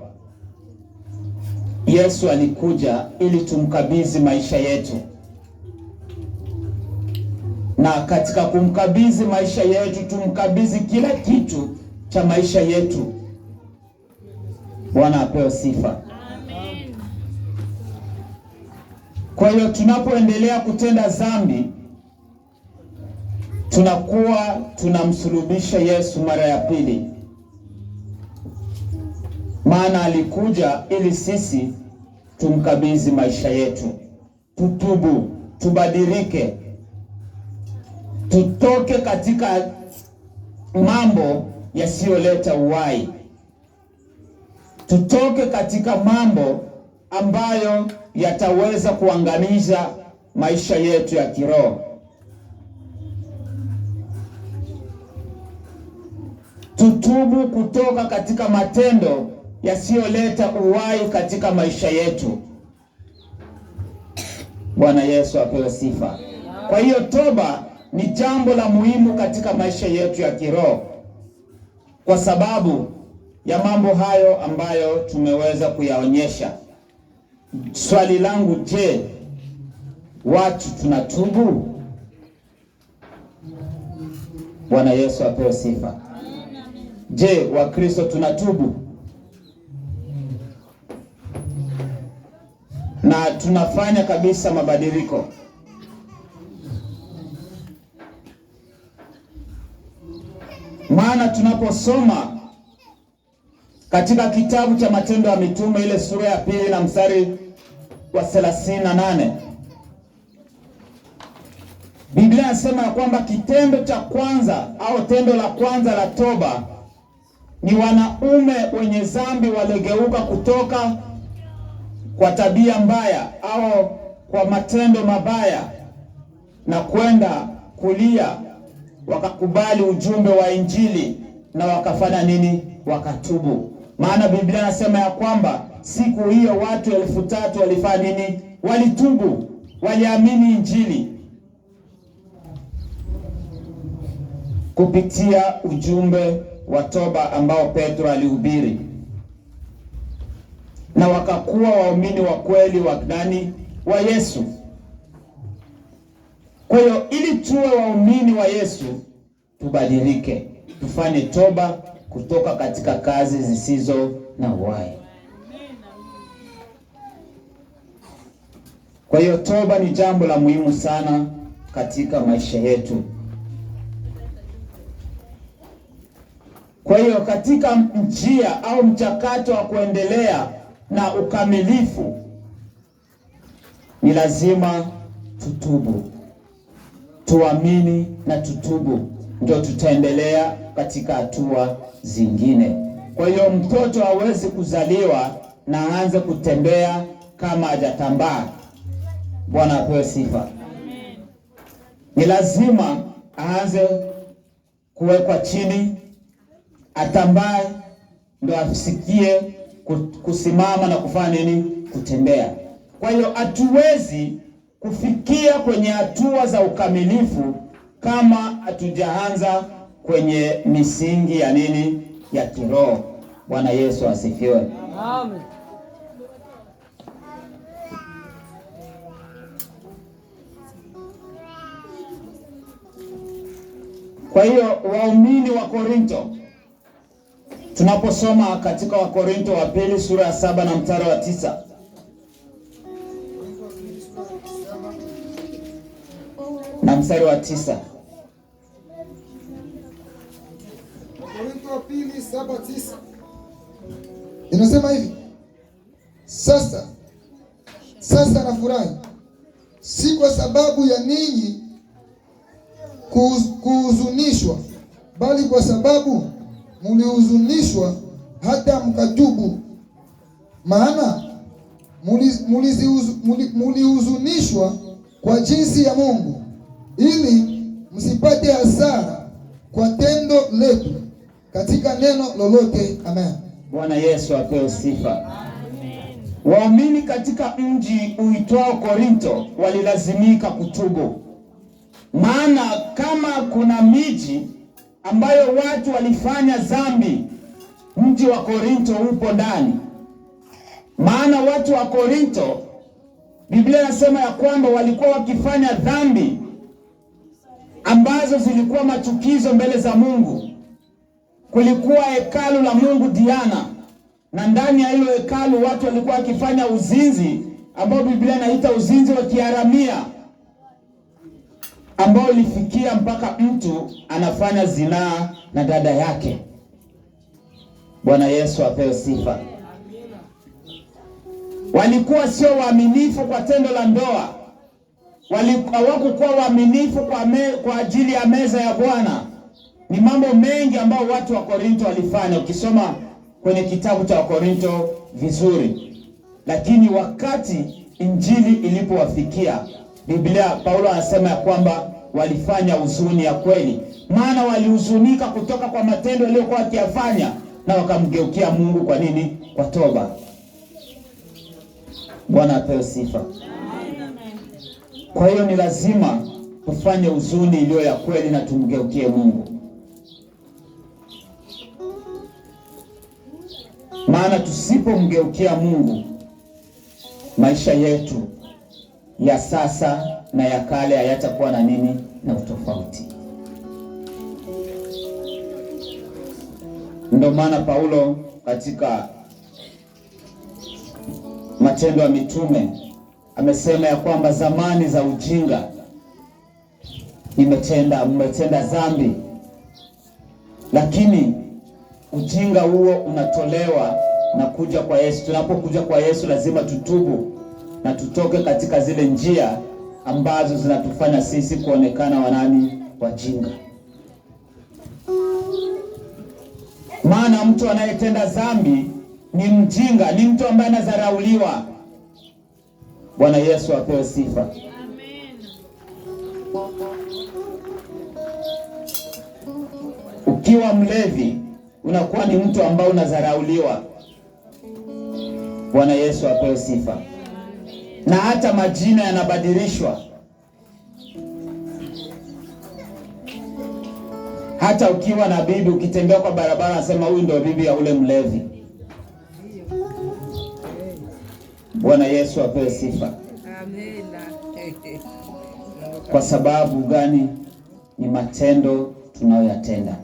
Yesu alikuja ili tumkabidhi maisha yetu, na katika kumkabidhi maisha yetu tumkabidhi kila kitu cha maisha yetu. Bwana apewe sifa. Amen. Kwa hiyo tunapoendelea kutenda dhambi, tunakuwa tunamsulubisha Yesu mara ya pili. Maana alikuja ili sisi tumkabidhi maisha yetu, tutubu, tubadilike, tutoke katika mambo yasiyoleta uhai, tutoke katika mambo ambayo yataweza kuangamiza maisha yetu ya kiroho. Tutubu kutoka katika matendo yasiyoleta uhai katika maisha yetu. Bwana Yesu apewe sifa. Kwa hiyo toba ni jambo la muhimu katika maisha yetu ya kiroho, kwa sababu ya mambo hayo ambayo tumeweza kuyaonyesha. Swali langu, je, watu tunatubu? Bwana Yesu apewe sifa. Je, Wakristo tunatubu? Na tunafanya kabisa mabadiliko? Maana tunaposoma katika kitabu cha Matendo ya Mitume ile sura ya 2 na mstari wa 38, Biblia inasema ya kwamba kitendo cha kwanza au tendo la kwanza la toba ni wanaume wenye dhambi waligeuka kutoka kwa tabia mbaya au kwa matendo mabaya na kwenda kulia, wakakubali ujumbe wa Injili na wakafanya nini? Wakatubu. Maana Biblia inasema ya kwamba siku hiyo watu 3,000 walifanya nini? Walitubu, waliamini Injili kupitia ujumbe wa toba ambao Petro alihubiri, na wakakuwa waumini wa kweli wa ndani wa Yesu. Kwa hiyo ili tuwe waumini wa Yesu, tubadilike, tufanye toba kutoka katika kazi zisizo na uhai. Kwa hiyo toba ni jambo la muhimu sana katika maisha yetu. Kwa hiyo katika njia au mchakato wa kuendelea na ukamilifu ni lazima tutubu, tuamini na tutubu, ndio tutaendelea katika hatua zingine. Kwa hiyo mtoto hawezi kuzaliwa na aanze kutembea kama hajatambaa. Bwana apewe sifa. Ni lazima aanze kuwekwa chini, atambae, ndio asikie kusimama na kufanya nini? Kutembea. Kwa hiyo hatuwezi kufikia kwenye hatua za ukamilifu kama hatujaanza kwenye misingi ya nini? Ya kiroho. Bwana Yesu asifiwe. Amen. Kwa hiyo waumini wa Korinto, tunaposoma katika Wakorinto wa pili sura ya 7 na mstari wa 9, na mstari wa 9. Wakorintho wa pili 7:9 inasema hivi: Sasa nafurahi, si kwa sababu ya ninyi kuhuzunishwa, bali kwa sababu mulihuzunishwa hata mkatubu. Maana mulihuzunishwa kwa jinsi ya Mungu, ili msipate hasara kwa tendo letu katika neno lolote. Amen. Bwana Yesu apewe sifa. Waumini katika mji uitwao Korinto walilazimika kutubu. Maana kama kuna miji ambayo watu walifanya dhambi, mji wa Korinto upo ndani. Maana watu wa Korinto, Biblia inasema ya kwamba walikuwa wakifanya dhambi ambazo zilikuwa machukizo mbele za Mungu. Kulikuwa hekalu la Mungu Diana, na ndani ya hilo hekalu watu walikuwa wakifanya uzinzi ambao Biblia inaita uzinzi wa Kiaramia, ambao ilifikia mpaka mtu anafanya zinaa na dada yake. Bwana Yesu apewe sifa. Walikuwa sio waaminifu kwa tendo la ndoa. Hawakuwa waaminifu kwa ajili ya meza ya Bwana. Ni mambo mengi ambayo watu wa Korinto walifanya, ukisoma kwenye kitabu cha Wakorinto vizuri. Lakini wakati injili ilipowafikia, Biblia, Paulo anasema ya kwamba walifanya huzuni ya kweli. Maana walihuzunika kutoka kwa matendo yaliyokuwa wakiyafanya, na wakamgeukia Mungu. Kwa nini? Kwa toba. Bwana apewe sifa. Kwa hiyo ni lazima tufanye huzuni iliyo ya kweli na tumgeukie Mungu. Maana tusipomgeukia Mungu, maisha yetu ya sasa na ya kale hayatakuwa na nini? Na utofauti. Ndio maana Paulo katika Matendo ya Mitume amesema ya kwamba zamani za ujinga mmetenda dhambi, lakini ujinga huo unatolewa na kuja kwa Yesu. Tunapokuja kwa Yesu lazima tutubu na tutoke katika zile njia ambazo zinatufanya sisi kuonekana wanani? Wajinga. Maana mtu anayetenda dhambi ni mjinga, ni mtu ambaye anadharauliwa. Bwana Yesu apewe sifa. Amen. Ukiwa mlevi unakuwa ni mtu ambaye unadharauliwa. Bwana Yesu apewe sifa. Na hata majina yanabadilishwa. Hata ukiwa na bibi, ukitembea kwa barabara nasema huyu ndio bibi ya ule mlevi. Bwana Yesu apewe sifa. Amen. Kwa sababu gani? Ni matendo tunayoyatenda.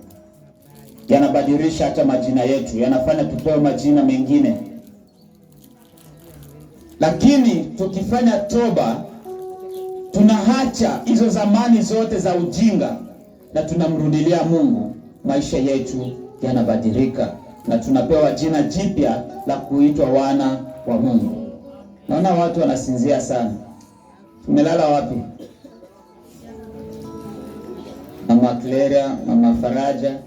Yanabadilisha hata majina yetu, yanafanya tupewe majina mengine. Lakini tukifanya toba, tunaacha hizo zamani zote za ujinga na tunamrudilia Mungu, maisha yetu yanabadilika na tunapewa jina jipya la kuitwa wana wa Mungu. Naona watu wanasinzia sana. Tumelala wapi? Mama Clara, Mama Faraja,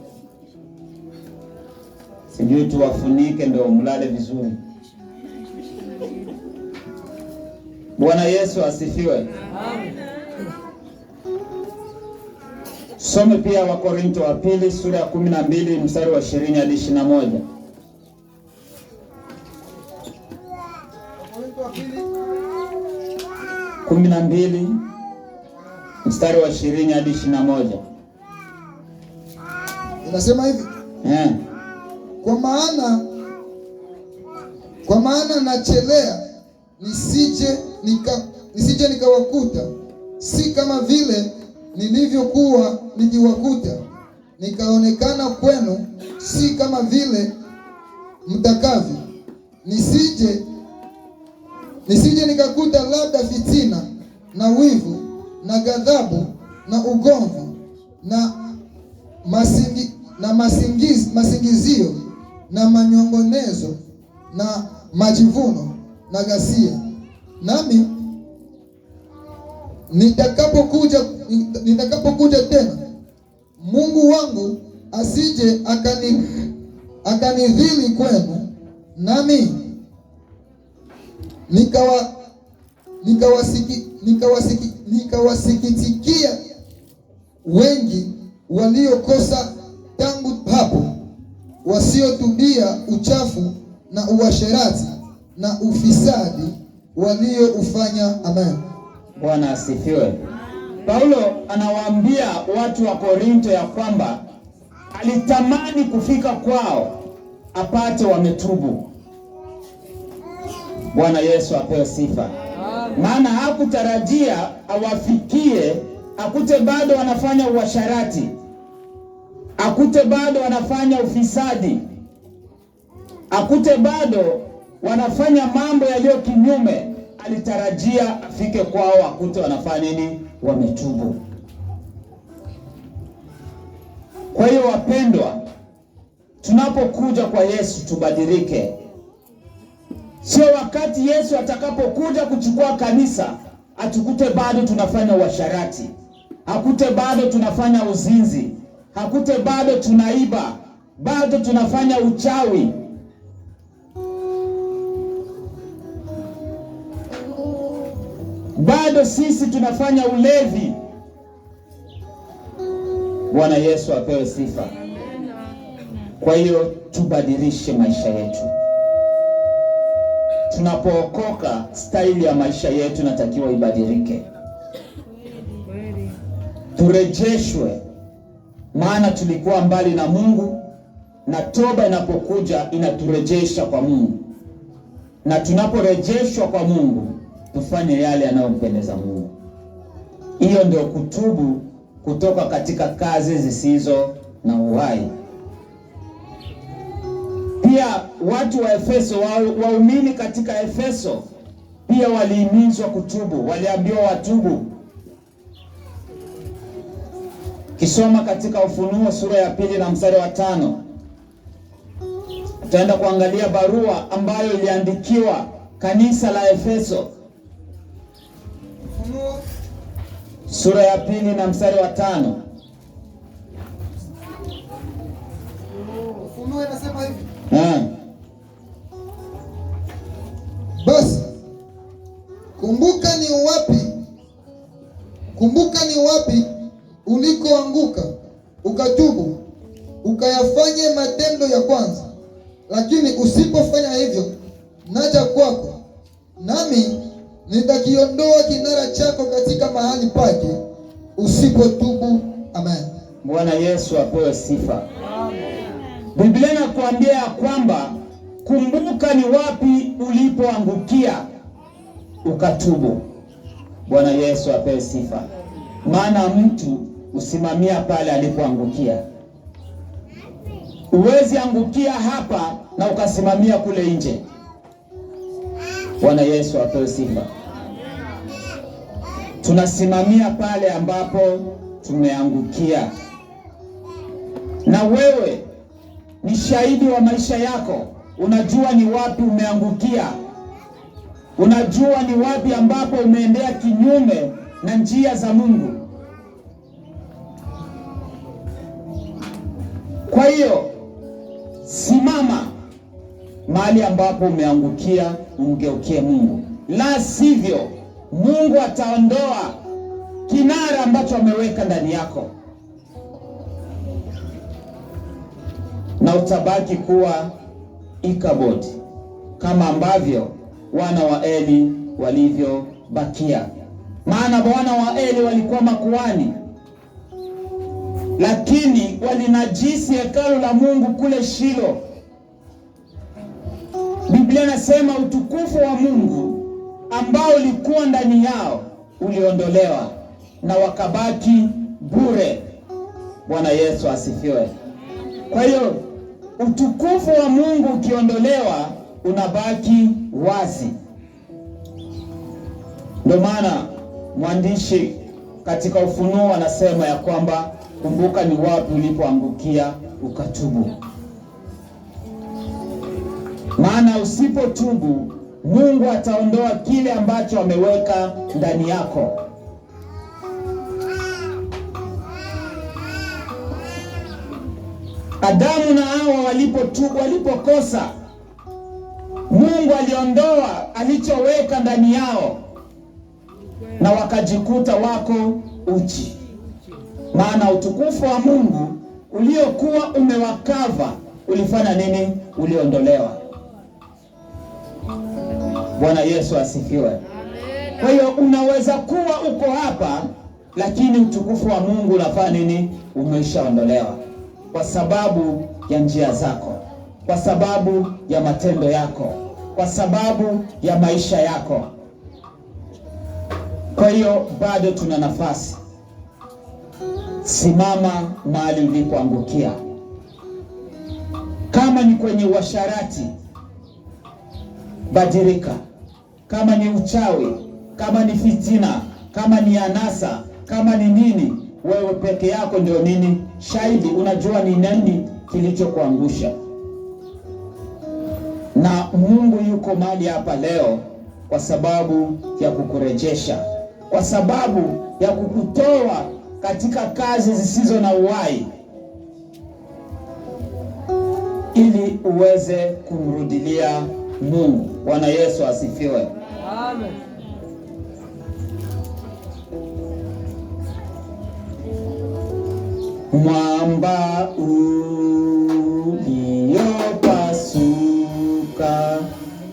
sijui tuwafunike ndio mlale vizuri. Bwana Yesu asifiwe. Amen. Some pia Wakorintho wa pili sura ya 12 mstari wa 20 hadi 21. Wakorintho wa pili 12 mstari wa 20 hadi 21. Inasema hivi. Kwa maana nachelea nisije nikawakuta, si kama vile nilivyokuwa nikiwakuta, nikaonekana kwenu si kama vile mtakavyo, nisije nikakuta labda fitina na wivu na ghadhabu na ugomvi na masingizio na manyongonezo na majivuno na ghasia. Nami nitakapokuja tena, Mungu wangu asije akanidhili kwenu, nami nikawasikitikia wengi waliokosa tangu hapo, wasiotubia uchafu na uasherati na ufisadi walioufanya. Amen. Bwana asifiwe. Paulo anawaambia watu wa Korintho ya kwamba alitamani kufika kwao apate wametubu. Bwana Yesu apewe sifa. Maana hakutarajia awafikie akute bado wanafanya uasherati, akute bado wanafanya ufisadi, akute bado wanafanya mambo yaliyo kinyume. Alitarajia afike kwao akute wanafanya nini? Wametubu. Kwa hiyo wapendwa, tunapokuja kwa Yesu tubadilike. Sio wakati Yesu atakapokuja kuchukua kanisa atukute bado tunafanya uasherati, akute bado tunafanya uzinzi, akute bado tunaiba, bado tunafanya uchawi. Bado sisi tunafanya ulevi. Bwana Yesu apewe sifa. Kwa hiyo tubadilishe maisha yetu. Tunapookoka, staili ya maisha yetu natakiwa ibadilike. Turejeshwe, maana tulikuwa mbali na Mungu, na toba inapokuja inaturejesha kwa Mungu. Na tunaporejeshwa kwa Mungu, tufanye yale yanayompendeza Mungu. Hiyo ndio kutubu kutoka katika kazi zisizo na uhai. Pia watu wa Efeso, waumini katika Efeso pia walihimizwa kutubu, waliambiwa watubu. Kisoma katika Ufunuo sura ya 2 na mstari wa 5. Tutaenda kuangalia barua ambayo iliandikiwa kanisa la Efeso. Ufunuo sura ya 2 na mstari wa 5. Ufunuo inasema hivi. Basi kumbuka ni wapi ulikoanguka, ukatubu, ukayafanye matendo ya kwanza. Lakini usipofanya hivyo, naja kwako, nami nitakiondoa kinara chako katika mahali pake, usipotubu. Amen. Bwana Yesu apewe sifa. Biblia inakuambia ya kwamba kumbuka ni wapi ulipoangukia, ukatubu. Bwana Yesu apewe sifa. Maana mtu usimamia pale alipoangukia. Uwezi angukia hapa na ukasimamia kule nje. Bwana Yesu apewe sifa. Tunasimamia pale ambapo tumeangukia. Na wewe ni shahidi wa maisha yako. Unajua ni wapi umeangukia, unajua ni wapi ambapo umeendea kinyume na njia za Mungu. Kwa hiyo simama mahali ambapo umeangukia, umgeukie Mungu, la sivyo Mungu ataondoa kinara ambacho ameweka ndani yako na utabaki kuwa Ikabodi, kama ambavyo wana wa Eli walivyobakia. Maana wana wa Eli walikuwa makuhani, lakini walinajisi hekalu la Mungu kule Shilo. Biblia inasema utukufu wa Mungu ambao ulikuwa ndani yao uliondolewa na wakabaki bure. Bwana Yesu asifiwe. Kwa hiyo utukufu wa Mungu ukiondolewa, unabaki wazi. Ndio maana mwandishi katika Ufunuo anasema ya kwamba kumbuka ni wapi ulipoangukia ukatubu. Maana usipotubu, Mungu ataondoa kile ambacho ameweka ndani yako. Adamu na Hawa walipotubu, walipokosa, Mungu aliondoa alichoweka ndani yao na wakajikuta wako uchi. Maana utukufu wa Mungu uliokuwa umewakava ulifanya nini? Uliondolewa. Bwana Yesu asifiwe. Kwa hiyo unaweza kuwa uko hapa, lakini utukufu wa Mungu unafanya nini? Umeshaondolewa kwa sababu ya njia zako, kwa sababu ya matendo yako, kwa sababu ya maisha yako. Kwa hiyo bado tuna nafasi. Simama mahali ulipoangukia. Kama ni kwenye uasharati, badilika. Kama ni uchawi, kama ni fitina, kama ni anasa, kama ni nini, wewe peke yako ndio nini? Shahidi. Unajua ni nini kilichokuangusha. Na Mungu yuko mahali hapa leo kwa sababu ya kukurejesha, kwa sababu ya kukutoa katika kazi zisizo na uhai, ili uweze kumrudilia Mungu. Bwana Yesu asifiwe. Amen. Mwamba uliopasuka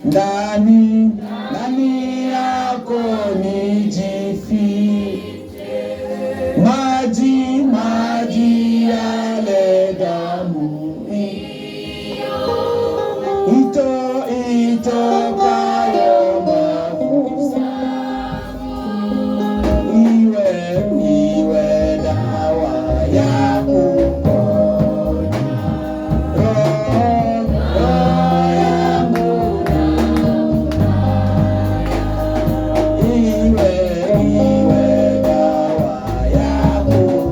ndani yako nijifiche, maji yale damu itokayo mafuta, iwe dawa ya kuponya roho yangu, iwe dawa ya kuponya roho.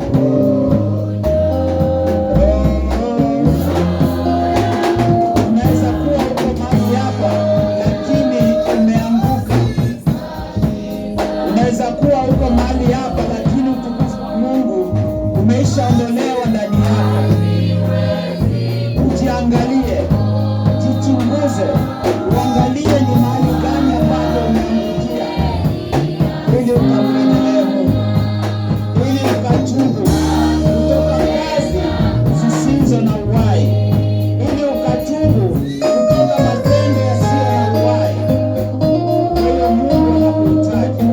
Unaweza kuwa uko mahali hapa lakini umeanguka. Unaweza kuwa uko mahali hapa lakini utukufu wa Mungu umeshaondolewa ndani yako. Ujiangalie, jichunguze, uangalie ni mahali gani ambapo umeangukia, ili ukamrejelee Mungu, ili ukatubu kutoka kazi zisizo na uhai, ili ukatubu kutoka matendo yasiyo na uhai. Kwa hiyo Mungu anakuhitaji.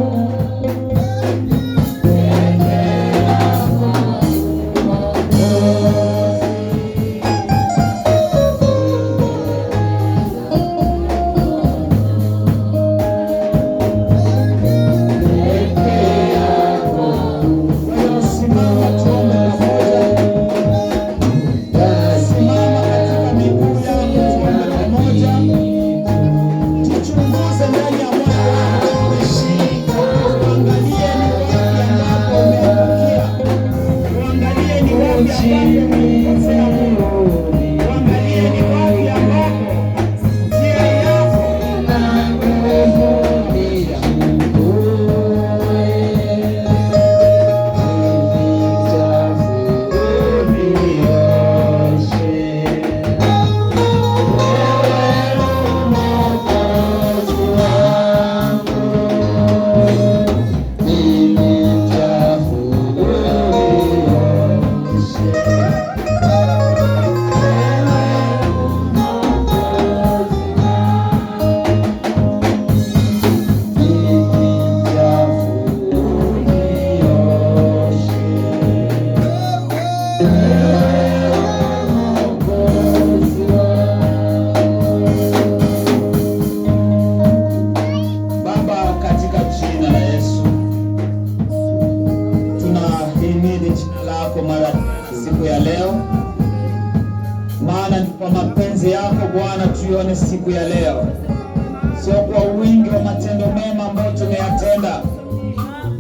sio kwa wingi wa matendo mema ambayo tumeyatenda,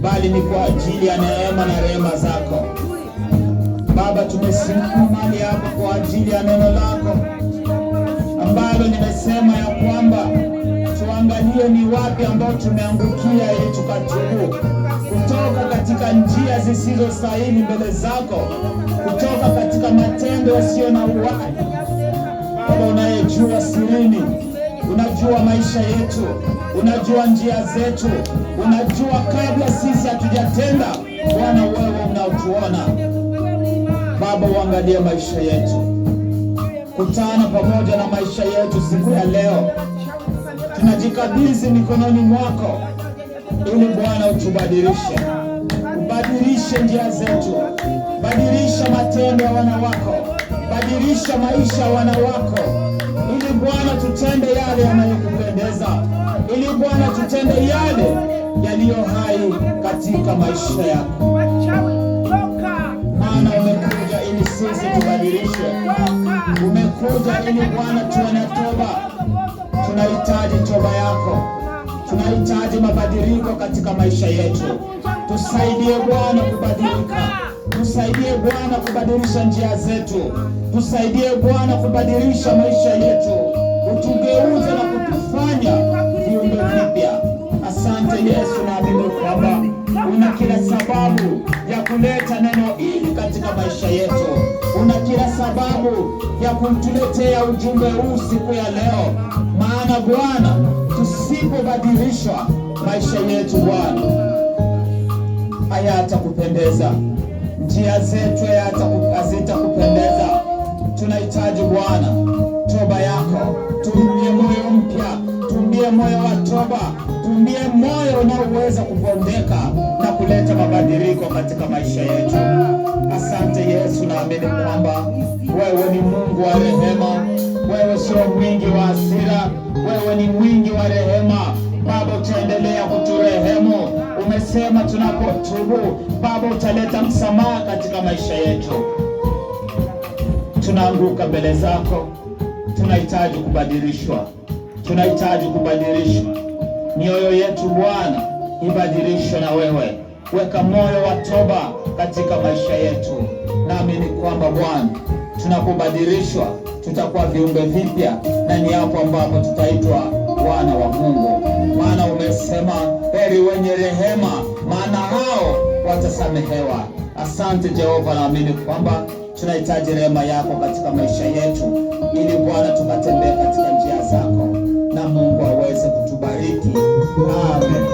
bali ni kwa ajili ya neema na rehema zako. Baba, tumesimama mahali hapa kwa ajili ya neno lako ambalo nimesema ya kwamba tuangalie ni wapi ambao tumeangukia ili tukatubu kutoka katika njia zisizo sahihi mbele zako, kutoka katika matendo yasiyo na uhai. Baba, unayejua sirini, unajua maisha yetu, unajua njia zetu, unajua kabla sisi hatujatenda. Bwana, wewe unautuona. Baba, uangalie maisha yetu, kutana pamoja na maisha yetu siku ya leo. Tunajikabidhi mikononi mwako ili Bwana utubadilishe, ubadilishe njia zetu, badilisha matendo ya wana wako, badilisha maisha ya wana wako, ili Bwana tutende yale yanayokupendeza, ili Bwana tutende yale yaliyo hai katika maisha yako. Maana umekuja ili sisi tubadilishwe, umekuja ili Bwana tuwe na toba. Tunahitaji toba yako, tunahitaji mabadiliko katika maisha yetu. Tusaidie Bwana kubadilika, tusaidie Bwana kubadilisha njia zetu, tusaidie Bwana kubadilisha maisha yetu, utugeuze na kutufanya viumbe vipya. Asante Yesu, naamini kwamba una kila sababu ya kuleta neno hili katika maisha yetu. Una kila sababu ya kutuletea ujumbe huu siku ya leo. Maana Bwana, tusipobadilishwa maisha yetu Bwana hayatakupendeza, njia zetu hazitakupendeza. Tunahitaji Bwana toba yako. Tumbie moyo mpya, tumbie moyo wa toba, tumbie moyo unaoweza kupondeka na kuleta mabadiliko katika maisha yetu. Asante Yesu, naamini kwamba wewe ni Mungu wa rehema, wewe sio mwingi wa hasira, wewe ni mwingi wa rehema. Baba, utaendelea kuturehemu. Umesema tunapotubu Baba utaleta msamaha katika maisha yetu. Tunaanguka mbele zako, tunahitaji kubadilishwa, tunahitaji kubadilishwa. Mioyo yetu Bwana ibadilishwe na wewe. Weka moyo wa toba katika maisha yetu. Naamini kwamba Bwana, tunapobadilishwa tutakuwa viumbe vipya, na ni hapo ambapo tutaitwa wana wa Mungu. Maana umesema heri wenye rehema, maana hao watasamehewa. Asante Jehova, naamini kwamba tunahitaji rehema yako katika maisha yetu, ili Bwana tukatembee katika njia zako, na Mungu aweze kutubariki. Amen.